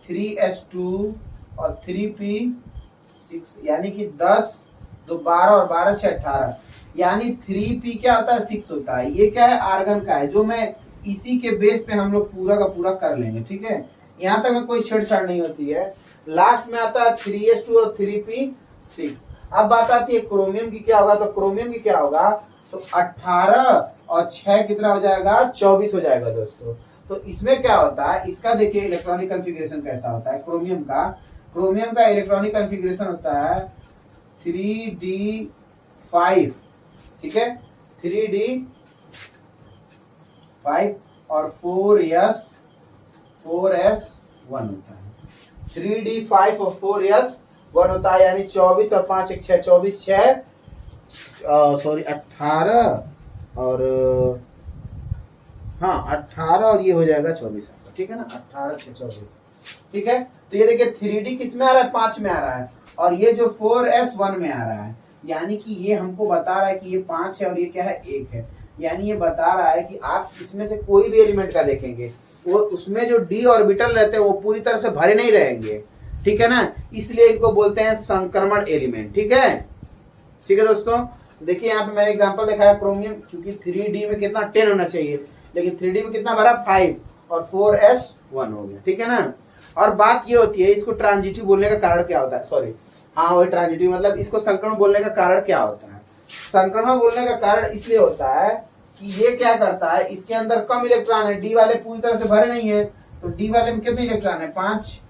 3s2 और 3p6, यानी कि 10, 2 12 और 12 6 18, यानी 3p क्या होता है, 6 होता है। ये क्या है, आर्गन का है, जो मैं इसी के बेस पे हम लोग पूरा का पूरा कर लेंगे, ठीक है। यहाँ तक में कोई छेड़छाड़ नहीं होती है। लास्ट में आता है 3s2 और 3p6। अब बात आती है क्रोमियम की, क्या होगा, तो क्रोमियम की क्या होगा, तो 18 और 6 कितना हो जाएगा, 24 हो जाएगा दोस्तों। तो इसमें क्या होता है, इसका देखिए इलेक्ट्रॉनिक कॉन्फ़िगरेशन कैसा होता है क्रोमियम का इलेक्ट्रॉनिक कॉन्फ़िगरेशन होता है 3d5, ठीक है, 3d5 और 4s1 होता है। 3d5 और 4s1 होता है, यानी 24 और 5 1 6, 24 6 सॉरी 18 और हाँ 18 और ये हो जाएगा 24, ठीक है ना, 18 6 24, ठीक है। तो ये देखिए 3d किस में आ रहा है, 5 में आ रहा है, और ये जो 4s1 में आ रहा है, यानी कि ये हमको बता रहा है कि ये 5 है और ये क्या है, 1 है। यानी ये बता रहा है कि आप इसमें से कोई भी एलिमेंट का देखेंगे, वो उसमें जो d ऑर्बिटल रहते हैं वो पूरी तरह से भरे नहीं रहेंगे, ठीक है ना, इसलिए इनको बोलते हैं संक्रमण एलिमेंट, ठीक है। ठीक है दोस्तों, देखिए यहाँ पे मैंने एग्जांपल दिखाया क्रोमियम, क्योंकि 3d में कितना 10 होना चाहिए, लेकिन 3d में कितना भरा 5 और 4s1 हो गया, ठीक है ना। और बात ये होती है, इसको ट्रांजिटिव बोलने का कारण क्या होता है, सॉरी हाँ वही ट्रांजिटिव, मतलब इसको संक्रमण बोलने का कारण क्या होता है। संक्रमण बोलने का कारण इसलिए होता है कि ये क्या करता है, इसके अंदर कम इलेक्ट्रॉन है, डी वाले पूरी तरह से भरे नहीं है, तो डी वाले में कितने इलेक्ट्रॉन है, 5,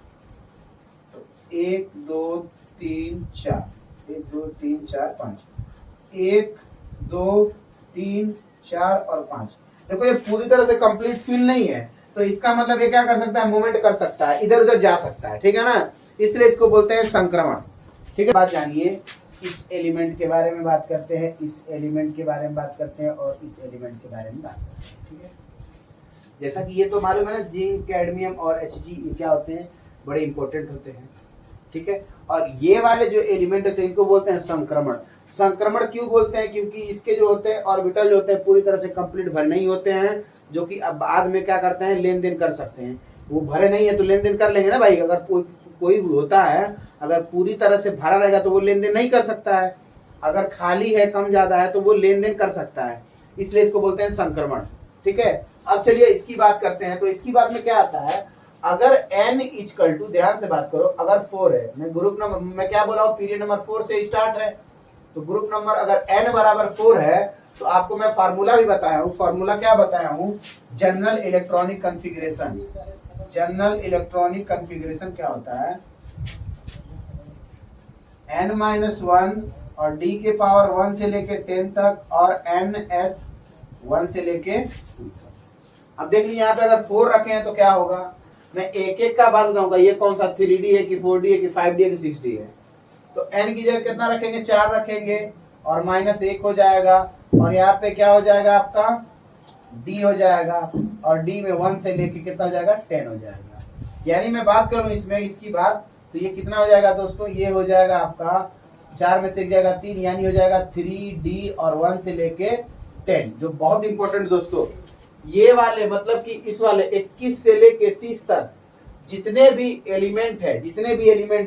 तो 1 2 3 4, 1 2 3 4 5, 1 2 3 4 और 5। देखो ये पूरी तरह से कंप्लीट फिल नहीं है, तो इसका मतलब ये क्या कर सकता है, मूवमेंट कर सकता है, इधर उधर जा सकता है, ठीक है ना, इसलिए इसको बोलते हैं संक्रमण। ठीक है, बात जानिए, इस एलिमेंट के बारे में बात करते हैं, इस एलिमेंट के बारे में बात करते हैं और इस एलिमेंट के बारे में बात करते हैं। ठीक है, जैसा कि ये तो मालूम है ना, जिंक, कैडमियम और Hg ये क्या होते हैं, बड़े इंपॉर्टेंट होते हैं। ठीक है, और ये वाले जो एलिमेंट होते हैं इनको बोलते हैं संक्रमण। संक्रमण क्यों बोलते हैं, क्योंकि इसके जो होते हैं ऑर्बिटल जो होते हैं पूरी तरह से कंप्लीट भरे नहीं होते हैं, जो कि अब बाद में क्या करते हैं, लेन देन कर सकते हैं। वो भरे नहीं है तो लेन देन कर लेंगे ना भाई, अगर कोई होता है अगर पूरी तरह से भरा रहेगा तो वो लेन देन नहीं कर सकता है, अगर खाली है कम ज्यादा है तो वो लेन देन कर सकता है, इसलिए इसको बोलते हैं संक्रमण। ठीक है, अब चलिए इसकी बात करते हैं। तो इसकी बात में क्या आता है, अगर n इक्वल टू, ध्यान से बात करो, अगर 4 है, मैं ग्रुप नंबर, मैं क्या बोला हूँ, पीरियड नंबर 4 से स्टार्ट है, तो ग्रुप नंबर अगर n बराबर 4 है तो आपको मैं फार्मूला भी बताया हूँ। फार्मूला क्या बताया हूँ, general electronic configuration. General electronic configuration क्या होता है, n-1 और d के पावर 1 से लेके 10 तक और ns 1 से लेके 2 तक। अब देख लीजिए यहाँ पे अगर 4 रखे हैं तो क्या होगा, मैं एक एक का बात बताऊंगा, ये कौन सा 3D है कि 4D है कि 5D है कि 6D है। तो n की जगह कितना रखेंगे, 4 रखेंगे और -1 हो जाएगा, और यहाँ पे क्या हो जाएगा आपका d हो जाएगा, और d में 1 से लेके कितना हो जाएगा, 10 हो जाएगा। यानी मैं बात करूं इसमें इसकी बात, तो ये कितना हो जाएगा दोस्तों, ये हो जाएगा आपका 4 में से एक जाएगा 3, यानी हो जाएगा 3D और 1 से लेके 10। जो बहुत इंपॉर्टेंट दोस्तों, ये वाले मतलब कि इस वाले 21 से लेके 30 तक जितने भी एलिमेंट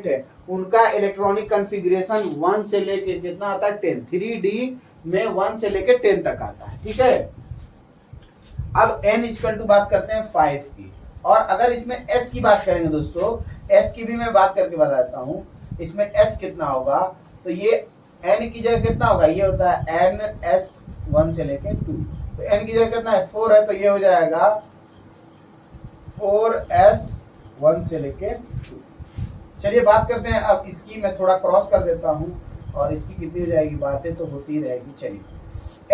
है उनका इलेक्ट्रॉनिक कॉन्फ़िगरेशन 1 से लेके कितना आता है, 10। 3D में 1 से लेके 10 तक आता है। ठीक है, अब n इक्वल टू बात करते हैं 5 की, और अगर इसमें s की बात करेंगे दोस्तों, s की भी मैं बात करके बताता हूँ। इसमें s कितना होगा, तो ये n की जगह कितना होगा, ये होता है ns 1 से लेके 2, तो n की जगह कितना है, 4 है, तो ये हो जाएगा 4s 1 से लेके 2। चलिए बात करते हैं अब इसकी, मैं थोड़ा क्रॉस कर देता हूँ और इसकी कितनी हो जाएगी, बातें तो होती रहेगी। चलिए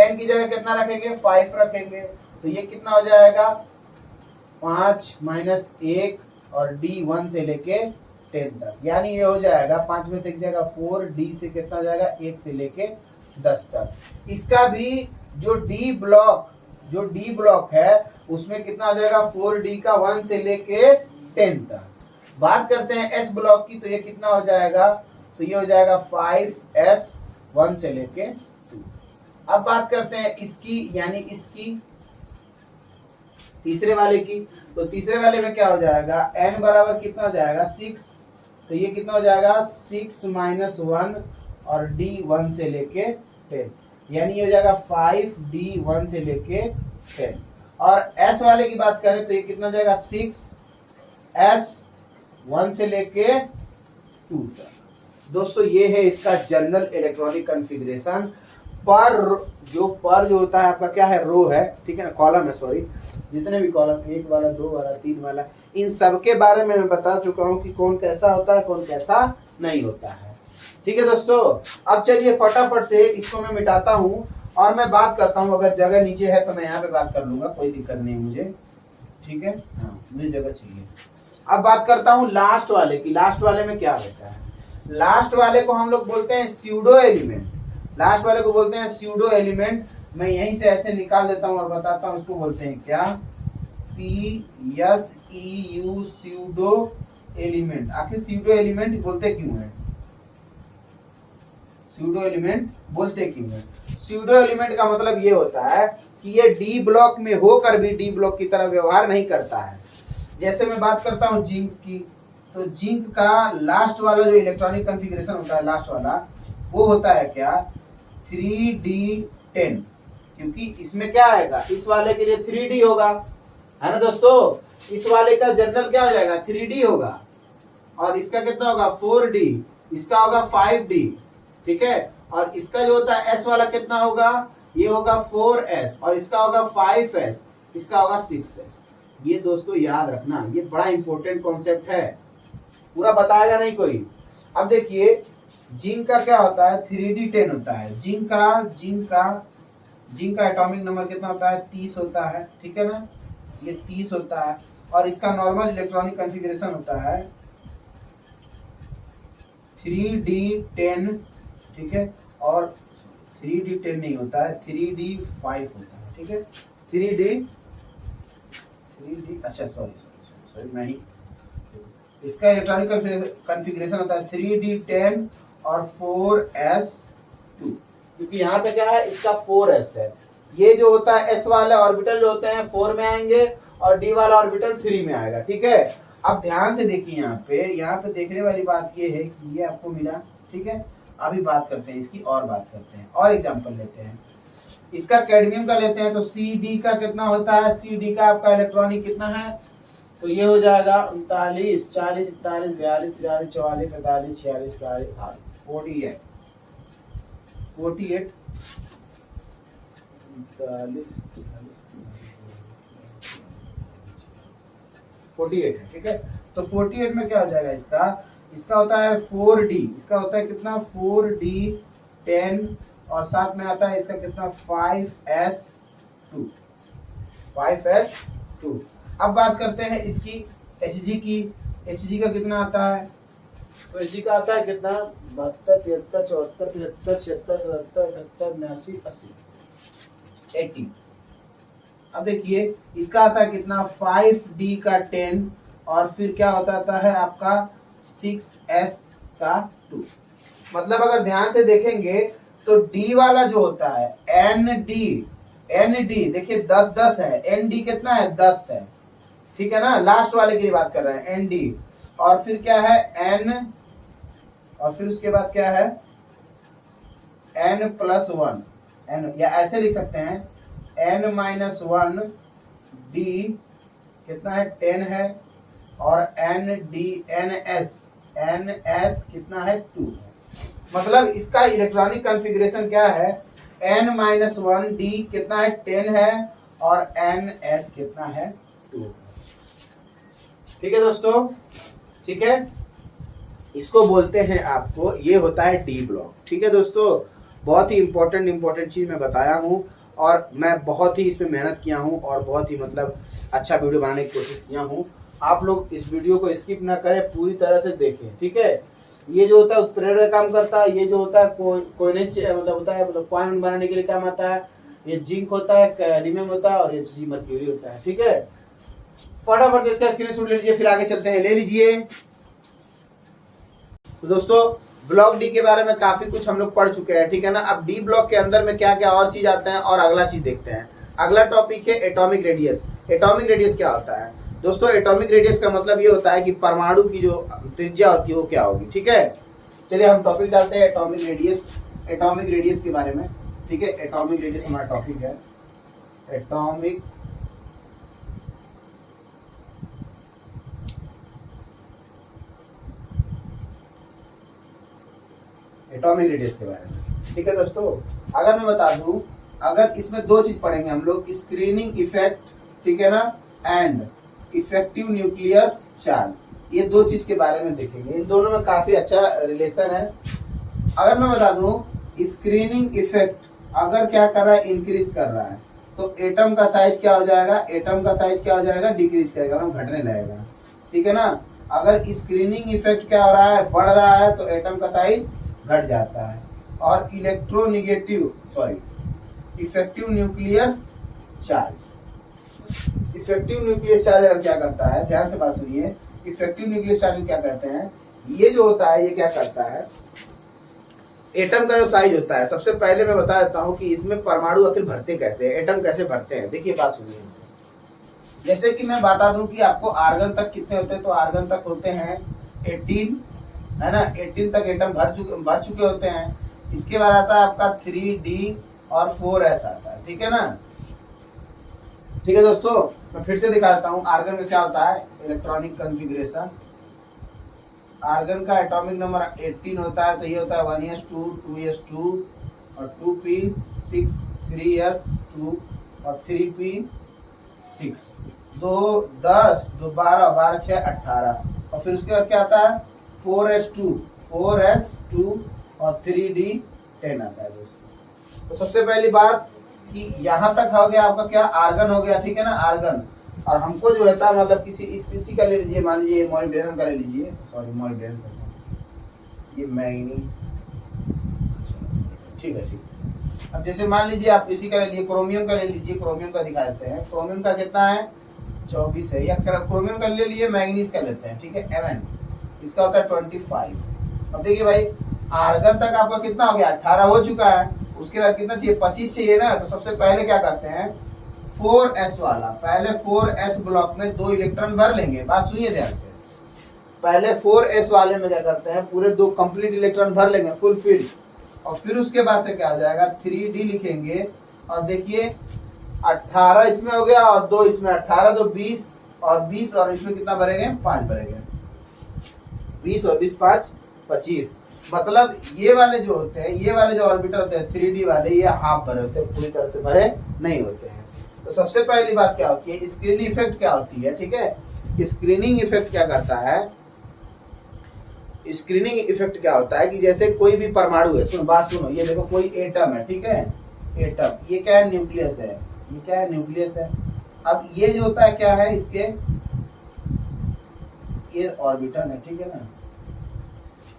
n की जगह कितना रखेंगे, 5 रखेंगे, तो ये कितना हो जाएगा 5 - 1 और d 1 से लेके 10 तक, यानी ये हो जाएगा 5 में से एक जाएगा 4, d से कितना हो जाएगा 1 से लेके 10 तक। इसका भी जो d ब्लॉक है उसमें कितना हो जाएगा, 4d का 1 से लेके 10 तक। बात करते हैं s ब्लॉक की, तो ये कितना हो जाएगा, तो ये हो जाएगा 5s 1 से लेके 2। अब बात करते हैं इसकी, यानी इसकी तीसरे वाले की, तो तीसरे वाले में क्या हो जाएगा, n बराबर कितना हो जाएगा 6, तो ये कितना हो जाएगा 6 - 1 और d 1 से लेके 10, यानी ये हो जाएगा 5d 1 से लेके 10। और s वाले की बात करें तो ये कितना हो जाएगा 6s 1 से लेके 2 तक। दोस्तों ये है इसका जनरल इलेक्ट्रॉनिक कॉन्फ़िगरेशन। पर जो होता है आपका क्या है, रो है, ठीक है ना, कॉलम है, सॉरी, जितने भी कॉलम, 1 वाला 2 वाला 3 वाला, इन सब के बारे में मैं बता चुका हूँ कि कौन कैसा होता है, कौन कैसा नहीं होता है। ठीक है दोस्तों, अब चलिए फटाफट से इसको मैं मिटाता हूँ और मैं बात करता हूँ। अगर जगह नीचे है तो मैं यहाँ पे बात कर लूंगा, कोई दिक्कत नहीं मुझे। ठीक है, हाँ मुझे जगह चाहिए। अब बात करता हूँ लास्ट वाले की। लास्ट वाले में क्या होता है, लास्ट वाले को हम लोग बोलते हैं स्यूडो एलिमेंट। लास्ट वाले को बोलते हैं स्यूडो एलिमेंट। मैं यहीं से ऐसे निकाल देता हूँ और बताता हूँ इसको बोलते हैं क्या, PSEU स्यूडो एलिमेंट। आखिर स्यूडो एलिमेंट बोलते क्यों है, स्यूडो एलिमेंट बोलते क्यों है? स्यूडो एलिमेंट का मतलब ये होता है कि ये डी ब्लॉक में होकर भी डी ब्लॉक की तरह व्यवहार नहीं करता है। जैसे मैं बात करता हूँ जिंक की, तो जिंक का लास्ट वाला जो इलेक्ट्रॉनिक कॉन्फ़िगरेशन होता है, लास्ट वाला, वो होता है क्या 3d10, क्योंकि इसमें क्या आएगा, इस वाले के लिए 3d होगा, है ना दोस्तों। इस वाले का जनरल क्या हो जाएगा 3d होगा, और इसका कितना होगा 4d, इसका होगा 5d, ठीक है। और इसका जो होता है s वाला कितना होगा, ये होगा 4s, और इसका होगा 5s, इसका होगा 6s। ये दोस्तों याद रखना, ये बड़ा इंपॉर्टेंट कॉन्सेप्ट है, पूरा बताएगा नहीं कोई। अब देखिए जिंक का क्या होता है 3d10 होता है। जिंक का एटॉमिक नंबर कितना होता है 30 होता है, ठीक है ना। ये 30 होता है, और इसका नॉर्मल इलेक्ट्रॉनिक कॉन्फ़िगरेशन होता है 3D10, ठीक है, और 3D10 नहीं होता है, 3D5 होता है, ठीक है, 3D, अच्छा सॉरी मैं ही, इसका इलेक्ट्रॉनिक कॉन्फ़िगरेशन होता है 3D10 और 4s2, क्योंकि यहाँ पे क्या है, इसका 4s है। ये जो होता है s वाला ऑर्बिटल जो होते हैं 4 में आएंगे और d वाला ऑर्बिटल 3 में आएगा, ठीक है। अब ध्यान से देखिए, यहाँ पे देखने वाली बात ये है कि ये आपको मिला, ठीक है। अभी बात करते हैं इसकी, और बात करते हैं, और एग्जांपल लेते हैं। इसका कैडमियम का लेते हैं, तो CD का कितना होता है, CD का आपका इलेक्ट्रॉनिक कितना है, तो ये हो जाएगा 39, 40, 41, 42, 43, 44, 45, 46, 48, 48, 48 है, ठीक है। तो 48 में क्या हो जाएगा, इसका होता है 4D, इसका होता है कितना 4D10, और साथ में आता है इसका कितना 5s2, 5s2। अब बात करते हैं इसकी Hg की। Hg का कितना आता है, तो Hg का आता है कितना 72, 73, 74, 75, 77, 78, 80, 80। अब देखिए इसका आता है कितना 5D का 10, और फिर क्या होता है आपका 6s का 2। मतलब अगर ध्यान से देखेंगे तो D वाला जो होता है ND देखिए 10 है, ND कितना है 10 है, ठीक है ना, लास्ट वाले की बात कर रहे हैं ND, और फिर क्या है N, और फिर उसके बाद क्या है N+1, N, या ऐसे लिख सकते हैं N-1 D कितना है 10 है, और NS कितना है 2। मतलब इसका इलेक्ट्रॉनिक कॉन्फ़िगरेशन क्या है, N-1 D कितना है 10 है, और NS कितना है 2। ठीक है दोस्तों, ठीक है, इसको बोलते हैं आपको, ये होता है D ब्लॉक। ठीक है दोस्तों, बहुत ही इम्पोर्टेंट चीज़ मैं बताया हूँ, और मैं बहुत ही इसमें मेहनत किया हूँ, और बहुत ही मतलब अच्छा वीडियो बनाने की कोशिश किया हूँ। आप लोग इस वीडियो को स्किप ना करें, पूरी तरह से देखें, ठीक है। ये जो होता है उत्प्रेरक का काम करता है, ये जो होता है कोइनेज मतलब होता है, मतलब कॉइन बनाने के लिए काम आता है। ये जिंक होता है, कैडमियम होता है, और ये Hg मर्क्यूरी होता है, ठीक है। फटाफट से इसका स्क्रीनशॉट ले लीजिए, फिर आगे चलते हैं, ले लीजिए। तो दोस्तों ब्लॉक डी के बारे में काफी कुछ हम लोग पढ़ चुके हैं, ठीक है ना। अब डी ब्लॉक के अंदर में क्या क्या और चीज आता है, और अगला चीज देखते हैं। अगला टॉपिक है एटॉमिक रेडियस। एटॉमिक रेडियस क्या होता है दोस्तों? एटॉमिक रेडियस का मतलब ये होता है कि परमाणु की जो त्रिज्या होती है वो क्या होगी, ठीक है। चलिए हम टॉपिक डालते हैं एटॉमिक रेडियस। एटॉमिक रेडियस के बारे में, ठीक है। एटॉमिक रेडियस हमारा टॉपिक है। एटॉमिक रेडियस के बारे में, ठीक है दोस्तों। अगर मैं बता दूं, अगर इसमें दो चीज पढ़ेंगे हम लोग, स्क्रीनिंग इफेक्ट, ठीक है ना, एंड इफेक्टिव न्यूक्लियस चार्ज, ये दो चीज के बारे में देखेंगे। इन दोनों में काफी अच्छा रिलेशन है। अगर मैं बता दूं, स्क्रीनिंग इफेक्ट अगर क्या कर रहा है, इंक्रीज कर रहा है, तो एटम का साइज क्या हो जाएगा, एटम का साइज क्या हो जाएगा, डिक्रीज करेगा, घटने लगेगा, ठीक है ना। अगर स्क्रीनिंग इफेक्ट क्या हो रहा है, बढ़ रहा है, तो एटम का साइज घट जाता है। और effective nucleus charge, effective nucleus charge अगर क्या करता है, ध्यान से बात सुनिए, इफेक्टिव न्यूक्लियस चार्ज क्या कहते हैं, ये जो होता है ये क्या करता है, एटम का जो साइज होता है, सबसे पहले मैं बता देता हूं कि इसमें परमाणु आखिर भरते कैसे हैं, एटम कैसे भरते हैं। देखिए बात सुनिए, जैसे कि मैं बता दूं कि आपको आर्गन तक कितने होते हैं, तो आर्गन तक होते हैं 18, है ना, 18 तक एटम भर चुके होते हैं। इसके बाद आता है आपका 3D और 4s आता है, ठीक है ना। ठीक है दोस्तों, मैं फिर से दिखा देता हूँ आर्गन में क्या होता है, इलेक्ट्रॉनिक कॉन्फ़िगरेशन। आर्गन का एटॉमिक नंबर 18 होता है, तो ये होता है 1s2, 2s2 और 2p6, 3s2 और 3p6, 2 10, 2 12, 12 6 18, और फिर उसके बाद क्या आता है 4s2 और 3D10 आता है दोस्तों। तो सबसे पहली बात कि यहाँ तक हो गया आपका क्या, आर्गन हो गया, ठीक है ना, आर्गन। और हमको जो होता है मतलब किसी का ले लीजिए, मान लीजिए मॉलिब्डेनम का ले लीजिए, सॉरी मॉलिब्डेनम ये मैग्नीज, ठीक है। अब जैसे मान लीजिए आप इसी का ले लीजिए, क्रोमियम का ले लीजिए, क्रोमियम का दिखा देते हैं। क्रोमियम का कितना है 24 है, या क्रोमियम का ले लिए, मैग्नीज का लेते हैं, ठीक है Mn, इसका होता है 25। अब देखिए भाई आर्गन तक आपका कितना हो गया 18 हो चुका है, उसके बाद कितना चाहिए 25 चाहिए ना। तो सबसे पहले क्या करते हैं 4s वाला, पहले 4s ब्लॉक में 2 इलेक्ट्रॉन भर लेंगे। बात सुनिए ध्यान से, पहले 4s वाले में क्या करते हैं पूरे 2 कंप्लीट इलेक्ट्रॉन भर लेंगे फुल फिल, और फिर उसके बाद से क्या हो जाएगा 3d लिखेंगे। और देखिए 18 इसमें हो गया और 2 इसमें, 18 तो 20 और 20 और इसमें कितना भरेंगे 5 भरेंगे, 20 और 20 5 25। मतलब ये वाले जो होते हैं, ये वाले जो ऑर्बिटल होते हैं 3d वाले, ये हाफ भरे होते हैं, पूरी तरह से भरे नहीं होते हैं। तो सबसे पहली बात क्या होती है स्क्रीनिंग इफेक्ट क्या होती है, ठीक है। स्क्रीनिंग इफेक्ट क्या करता है, स्क्रीनिंग इफेक्ट क्या होता है कि जैसे कोई भी परमाणु है, सुनो बात सुनो, ये देखो कोई एटम है, ठीक है एटम, ये क्या है न्यूक्लियस है, ये क्या है न्यूक्लियस है। अब ये जो होता है क्या है इसके ये ऑर्बिटल है, ठीक है ना,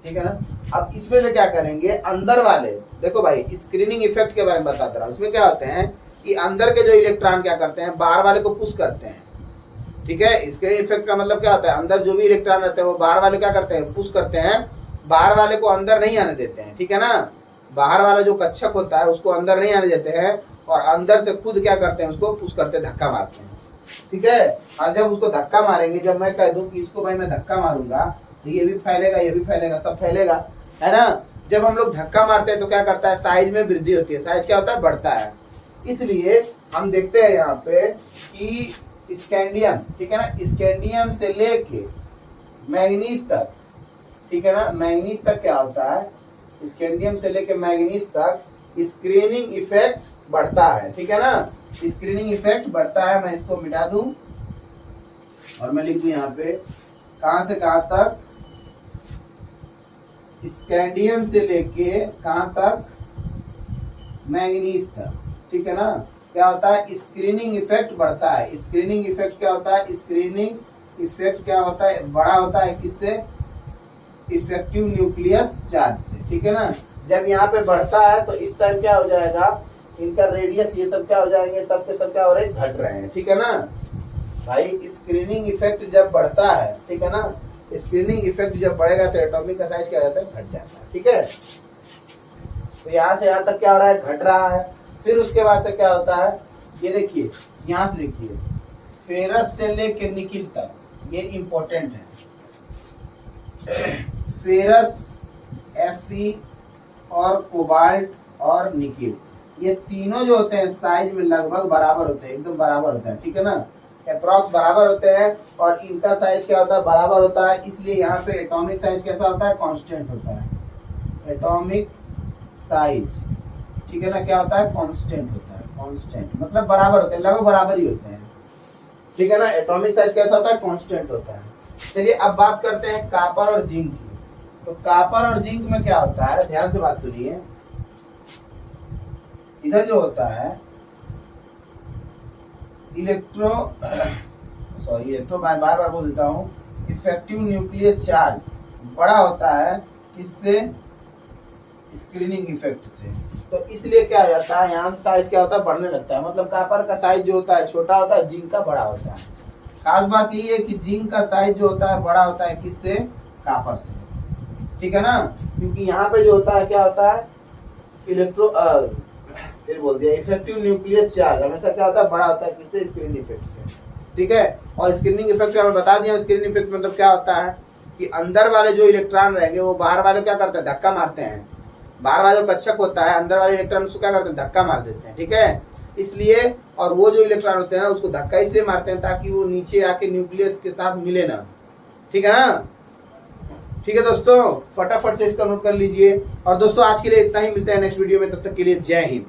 ठीक है ना। अब इसमें से क्या करेंगे अंदर वाले, देखो भाई स्क्रीनिंग इफेक्ट के बारे में बताता रहा हूं। इसमें क्या होते हैं कि अंदर के जो इलेक्ट्रॉन क्या करते हैं बाहर वाले को पुश करते हैं, ठीक है। स्क्रीनिंग इफेक्ट का मतलब क्या होता है अंदर जो भी इलेक्ट्रॉन रहते हैं वो बाहर वाले क्या करते हैं पुश करते हैं, बाहर वाले को अंदर नहीं आने देते हैं, ठीक है ना। बाहर वाला जो कक्षक होता है उसको अंदर नहीं आने देते हैं, और अंदर से खुद क्या करते हैं उसको पुश करते धक्का मारते हैं, ठीक है। और जब उसको धक्का मारेंगे, जब मैं कह दूं कि इसको भाई मैं धक्का मारूंगा तो ये भी फैलेगा, ये भी फैलेगा, सब फैलेगा, है ना। जब हम लोग धक्का मारते हैं तो क्या करता है साइज में वृद्धि होती है, साइज क्या होता है बढ़ता है। इसलिए हम देखते हैं यहाँ पे कि स्कैंडियम, ठीक है ना, स्कैंडियम से लेके मैग्नीज तक, ठीक है ना, मैग्नीज तक क्या होता है स्कैंडियम से लेके मैग्नीज तक स्क्रीनिंग इफेक्ट बढ़ता है, ठीक है ना। स्क्रीनिंग इफेक्ट बढ़ता है। मैं इसको मिटा दूं और मैं लिख दूं यहाँ पे कहां से कहां तक, स्कैंडियम से लेके कहां तक मैग्नीज तक, ठीक है ना। क्या होता है स्क्रीनिंग इफेक्ट बढ़ता है। स्क्रीनिंग इफेक्ट क्या होता है, स्क्रीनिंग इफेक्ट क्या होता है बड़ा होता है किससे, इफेक्टिव न्यूक्लियस चार्ज से, ठीक है ना। जब यहाँ पे बढ़ता है तो इस टाइम क्या हो जाएगा इनका रेडियस ये सब क्या हो जाएंगे, सब के सब क्या हो रहे हैं घट रहे हैं, ठीक है ना भाई। स्क्रीनिंग इफेक्ट जब बढ़ता है, ठीक है ना, स्क्रीनिंग इफेक्ट जब बढ़ेगा तो एटॉमिक का साइज क्या हो जाता है घट जाता है, ठीक है। तो यहाँ से यहाँ तक क्या हो रहा है घट रहा है। फिर उसके बाद से क्या होता है ये देखिए, यहाँ से देखिए फेरस से लेके निकिल तक, ये इंपॉर्टेंट है। फेरस, Fe और कोबाल्ट और निकिल, ये तीनों जो होते हैं साइज में लगभग बराबर होते हैं, एकदम बराबर होते हैं, ठीक है ना, अप्रॉक्स बराबर होते हैं। और इनका साइज क्या होता है बराबर होता है, इसलिए यहाँ पे एटॉमिक साइज कैसा होता है कांस्टेंट होता है। एटॉमिक साइज, ठीक है ना, क्या होता है कांस्टेंट होता है, कांस्टेंट मतलब बराबर होते हैं, लगभग बराबर ही होते हैं, ठीक है ना। एटॉमिक साइज कैसा होता है कांस्टेंट होता है। चलिए अब बात करते हैं कॉपर और जिंक की। तो कॉपर और जिंक में क्या होता है, ध्यान से बात सुनिए। इधर जो होता है इलेक्ट्रो बार बार बोल देता हूँ, इफेक्टिव न्यूक्लियस चार्ज बड़ा होता है किससे, स्क्रीनिंग इफेक्ट से। तो इसलिए क्या हो जाता है यहाँ से साइज क्या होता है बढ़ने लगता है। मतलब कॉपर का साइज जो होता है छोटा होता है, जिंक का बड़ा होता है। खास बात ये है कि जिंक का साइज जो होता है बड़ा होता है किससे, कॉपर से, ठीक है ना। क्योंकि यहाँ पे जो होता है क्या होता है फिर बोल दिया इफेक्टिव न्यूक्लियस चार्ज हमेशा क्या होता है बड़ा होता है किससे, स्क्रीनिंग इफेक्ट से, ठीक है। और स्क्रीनिंग इफेक्ट हमें बता दिया, स्क्रीनिंग इफेक्ट मतलब क्या होता है कि अंदर वाले जो इलेक्ट्रॉन रहेंगे वो बाहर वाले क्या करते हैं धक्का मारते हैं। बाहर वाला जो कक्षक होता है अंदर वाले इलेक्ट्रॉन उसको क्या करते हैं धक्का मार देते हैं, ठीक है। इसलिए और वो जो इलेक्ट्रॉन होते हैं ना उसको धक्का इसलिए मारते हैं ताकि वो नीचे आके न्यूक्लियस के साथ मिले ना, ठीक है ना। ठीक है दोस्तों, फटाफट से इसका नोट कर लीजिए। और दोस्तों आज के लिए इतना ही, मिलते हैं नेक्स्ट वीडियो में, तब तक के लिए जय हिंद।